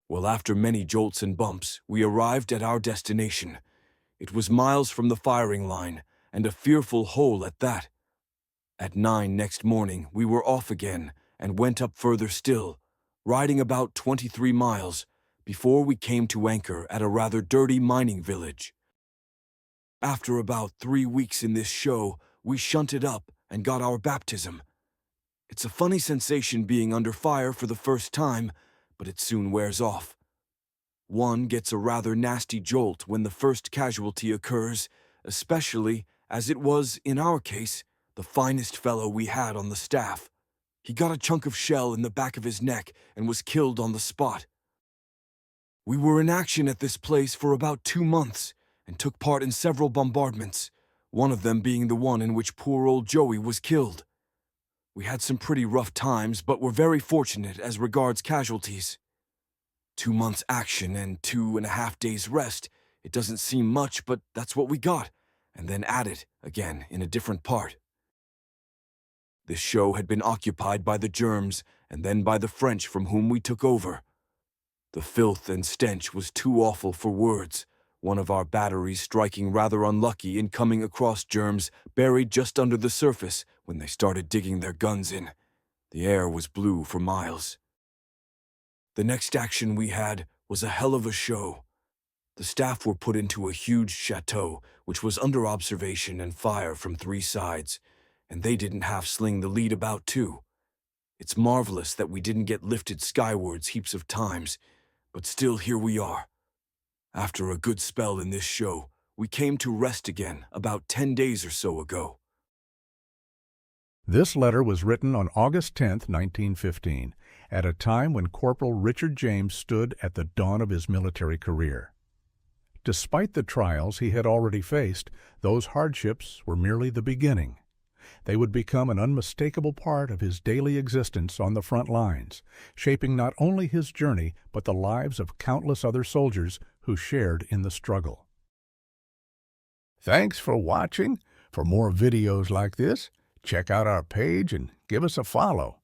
Well, after many jolts and bumps, we arrived at our destination. It was miles from the firing line, and a fearful hole at that. At 9 next morning, we were off again and went up further still, riding about 23 miles, before we came to anchor at a rather dirty mining village. After about 3 weeks in this show, we shunted up and got our baptism. It's a funny sensation being under fire for the first time, but it soon wears off. One gets a rather nasty jolt when the first casualty occurs, especially as it was, in our case, the finest fellow we had on the staff. He got a chunk of shell in the back of his neck and was killed on the spot. We were in action at this place for about 2 months and took part in several bombardments, one of them being the one in which poor old Joey was killed. We had some pretty rough times, but were very fortunate as regards casualties. 2 months action and 2.5 days rest. It doesn't seem much, but that's what we got, and then at it again in a different part. This show had been occupied by the Germs and then by the French from whom we took over. The filth and stench was too awful for words, one of our batteries striking rather unlucky in coming across Germs buried just under the surface when they started digging their guns in. The air was blue for miles. The next action we had was a hell of a show. The staff were put into a huge chateau, which was under observation and fire from 3 sides, and they didn't half sling the lead about too. It's marvelous that we didn't get lifted skywards heaps of times, but still here we are. After a good spell in this show, we came to rest again about 10 days or so ago. This letter was written on August 10, 1915, at a time when Corporal Richard James stood at the dawn of his military career. Despite the trials he had already faced, those hardships were merely the beginning. They would become an unmistakable part of his daily existence on the front lines, shaping not only his journey but the lives of countless other soldiers who shared in the struggle. Thanks for watching. For more videos like this, check out our page and give us a follow.